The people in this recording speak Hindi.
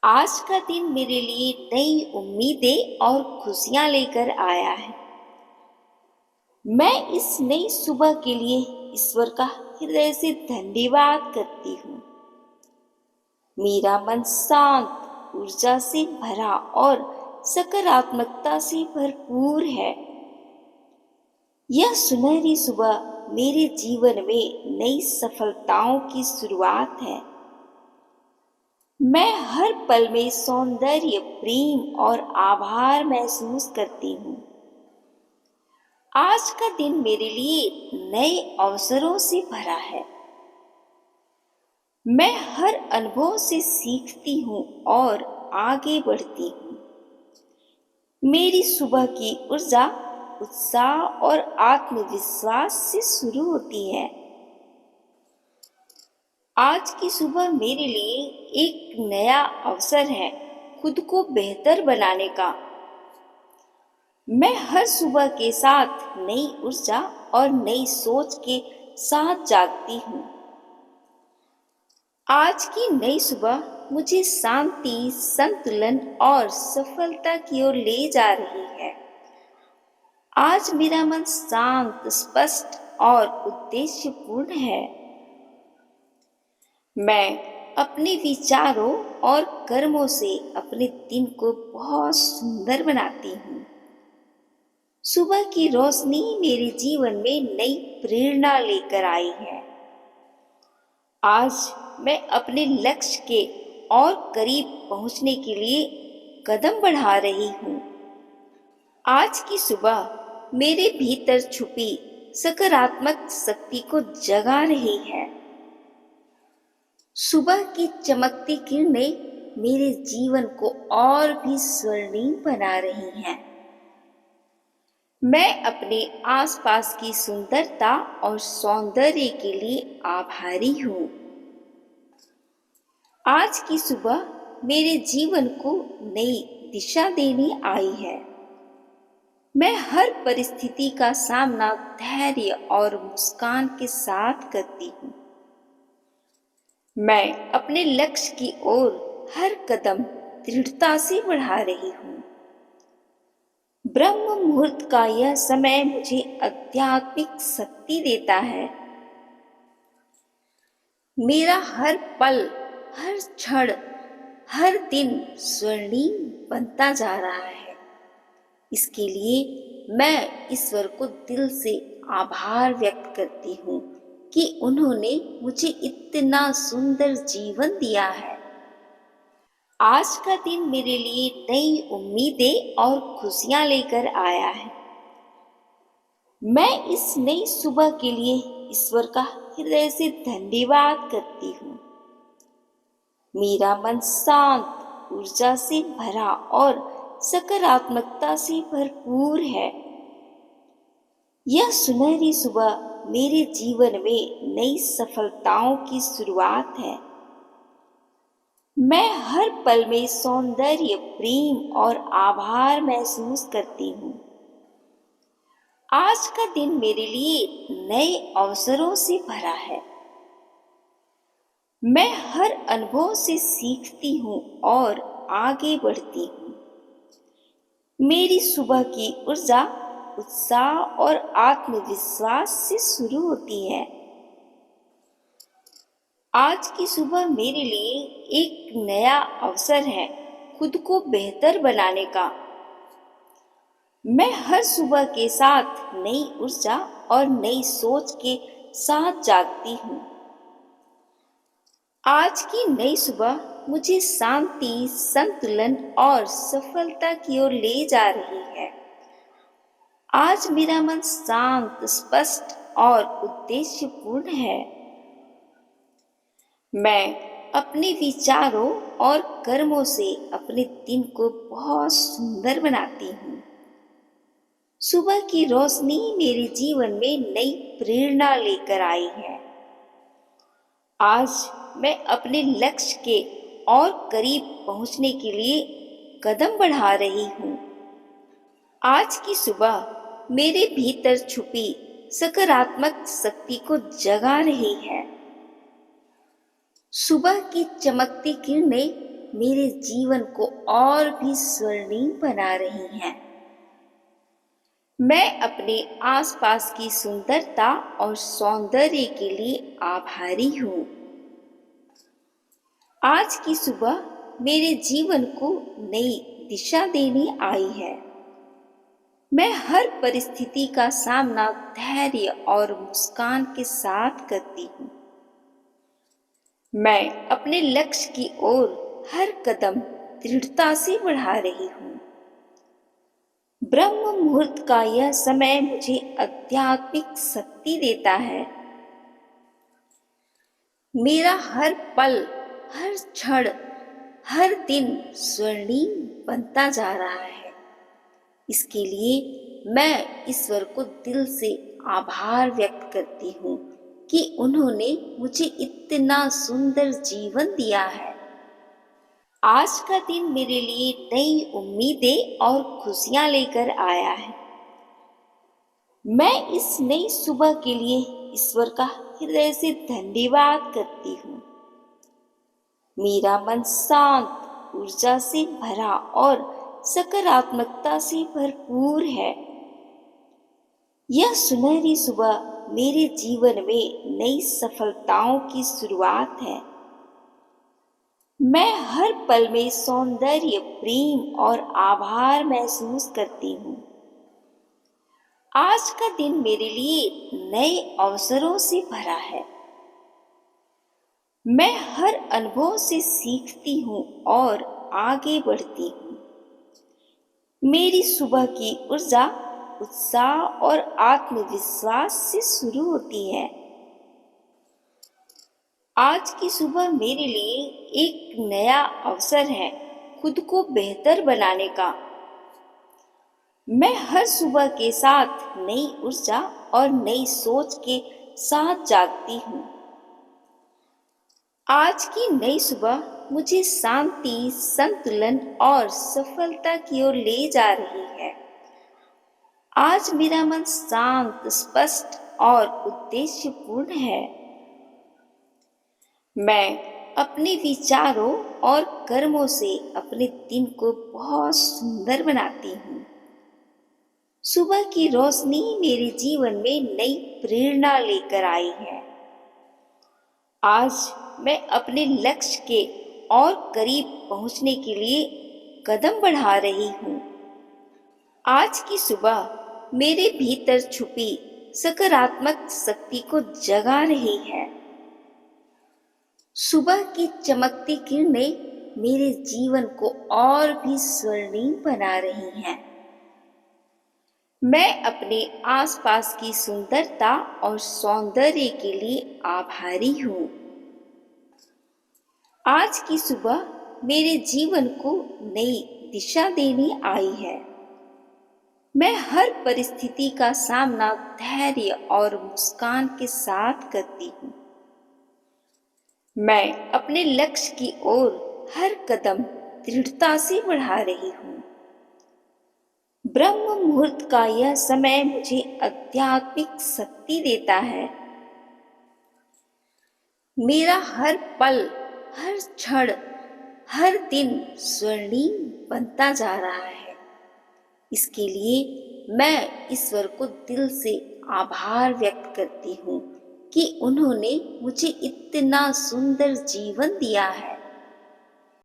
आज का दिन मेरे लिए नई उम्मीदें और खुशियां लेकर आया है। मैं इस नई सुबह के लिए ईश्वर का हृदय से धन्यवाद करती हूँ। मेरा मन शांत, ऊर्जा से भरा और सकारात्मकता से भरपूर है। यह सुनहरी सुबह मेरे जीवन में नई सफलताओं की शुरुआत है। मैं हर पल में सौंदर्य, प्रेम और आभार महसूस करती हूँ। आज का दिन मेरे लिए नए अवसरों से भरा है। मैं हर अनुभव से सीखती हूँ और आगे बढ़ती हूँ। मेरी सुबह की ऊर्जा उत्साह और आत्मविश्वास से शुरू होती है। आज की सुबह मेरे लिए एक नया अवसर है खुद को बेहतर बनाने का। मैं हर सुबह के साथ नई ऊर्जा और नई सोच के साथ जागती हूँ। आज की नई सुबह मुझे शांति, संतुलन और सफलता की ओर ले जा रही है। आज मेरा मन शांत, स्पष्ट और उद्देश्यपूर्ण है। मैं अपने विचारों और कर्मों से अपने दिन को बहुत सुंदर बनाती हूँ। सुबह की रोशनी मेरे जीवन में नई प्रेरणा लेकर आई है। आज मैं अपने लक्ष्य के और करीब पहुंचने के लिए कदम बढ़ा रही हूँ। आज की सुबह मेरे भीतर छुपी सकारात्मक शक्ति को जगा रही है। सुबह की चमकती किरणें मेरे जीवन को और भी स्वर्णिम बना रही हैं। मैं अपने आसपास की सुंदरता और सौंदर्य के लिए आभारी हूँ। आज की सुबह मेरे जीवन को नई दिशा देने आई है। मैं हर परिस्थिति का सामना धैर्य और मुस्कान के साथ करती हूँ। मैं अपने लक्ष्य की ओर हर कदम दृढ़ता से बढ़ा रही हूँ। ब्रह्म मुहूर्त का यह समय मुझे आध्यात्मिक शक्ति देता है। मेरा हर पल, हर क्षण, हर दिन स्वर्णिम बनता जा रहा है। इसके लिए मैं ईश्वर को दिल से आभार व्यक्त करती हूँ कि उन्होंने मुझे इतना सुंदर जीवन दिया है। आज का दिन मेरे लिए नई उम्मीदें और खुशियां लेकर आया है। मैं इस नई सुबह के लिए ईश्वर का हृदय से धन्यवाद करती हूँ। मेरा मन शांत, ऊर्जा से भरा और सकारात्मकता से भरपूर है। यह सुनहरी सुबह मेरे जीवन में नई सफलताओं की शुरुआत है। मैं हर पल में सौंदर्य, प्रेम और आभार महसूस करती हूँ। आज का दिन मेरे लिए नए अवसरों से भरा है। मैं हर अनुभव से सीखती हूँ और आगे बढ़ती हूँ। मेरी सुबह की ऊर्जा उत्साह और आत्मविश्वास से शुरू होती है। आज की सुबह मेरे लिए एक नया अवसर है खुद को बेहतर बनाने का। मैं हर सुबह के साथ नई ऊर्जा और नई सोच के साथ जागती हूँ। आज की नई सुबह मुझे शांति, संतुलन और सफलता की ओर ले जा रही है। आज मेरा मन शांत, स्पष्ट और उद्देश्यपूर्ण है। मैं अपने विचारों और कर्मों से अपने दिन को बहुत सुंदर बनाती हूँ। सुबह की रोशनी मेरे जीवन में नई प्रेरणा लेकर आई है। आज मैं अपने लक्ष्य के और करीब पहुंचने के लिए कदम बढ़ा रही हूँ। आज की सुबह मेरे भीतर छुपी सकारात्मक शक्ति को जगा रही है। सुबह की चमकती किरणें मेरे जीवन को और भी स्वर्णिम बना रही हैं। मैं अपने आसपास की सुंदरता और सौंदर्य के लिए आभारी हूँ। आज की सुबह मेरे जीवन को नई दिशा देने आई है। मैं हर परिस्थिति का सामना धैर्य और मुस्कान के साथ करती हूँ। मैं अपने लक्ष्य की ओर हर कदम दृढ़ता से बढ़ा रही हूँ। ब्रह्म मुहूर्त का यह समय मुझे आध्यात्मिक शक्ति देता है। मेरा हर पल, हर क्षण, हर दिन स्वर्णिम बनता जा रहा है। इसके लिए मैं ईश्वर को दिल से आभार व्यक्त करती हूँ कि उन्होंने मुझे इतना सुंदर जीवन दिया है। आज का दिन मेरे लिए नई उम्मीदें और खुशियां लेकर आया है। मैं इस नई सुबह के लिए ईश्वर का हृदय से धन्यवाद करती हूँ। मेरा मन शांत, ऊर्जा से भरा और सकारात्मकता से भरपूर है। यह सुनहरी सुबह मेरे जीवन में नई सफलताओं की शुरुआत है। मैं हर पल में सौंदर्य, प्रेम और आभार महसूस करती हूँ। आज का दिन मेरे लिए नए अवसरों से भरा है। मैं हर अनुभव से सीखती हूँ और आगे बढ़ती हूँ। मेरी सुबह की ऊर्जा उत्साह और आत्मविश्वास से शुरू होती है। आज की सुबह मेरे लिए एक नया अवसर है खुद को बेहतर बनाने का। मैं हर सुबह के साथ नई ऊर्जा और नई सोच के साथ जागती हूँ। आज की नई सुबह मुझे शांति, संतुलन और सफलता की ओर ले जा रही है। आज मेरा मन शांत, स्पष्ट और उद्देश्यपूर्ण है। मैं अपने विचारों और कर्मों से अपने दिन को बहुत सुंदर बनाती हूँ। सुबह की रोशनी मेरे जीवन में नई प्रेरणा लेकर आई है। आज मैं अपने लक्ष्य के और करीब पहुंचने के लिए कदम बढ़ा रही हूँ। आज की सुबह मेरे भीतर छुपी सकारात्मक शक्ति को जगा रही है। सुबह की चमकती किरणें मेरे जीवन को और भी स्वर्णिम बना रही हैं। मैं अपने आसपास की सुंदरता और सौंदर्य के लिए आभारी हूँ। आज की सुबह मेरे जीवन को नई दिशा देने आई है। मैं हर परिस्थिति का सामना धैर्य और मुस्कान के साथ करती हूँ। मैं अपने लक्ष्य की ओर हर कदम दृढ़ता से बढ़ा रही हूँ। ब्रह्म मुहूर्त का यह समय मुझे आध्यात्मिक शक्ति देता है। मेरा हर पल, हर क्षण, हर दिन स्वर्णिम बनता जा रहा है। इसके लिए मैं ईश्वर को दिल से आभार व्यक्त करती हूँ कि उन्होंने मुझे इतना सुंदर जीवन दिया है।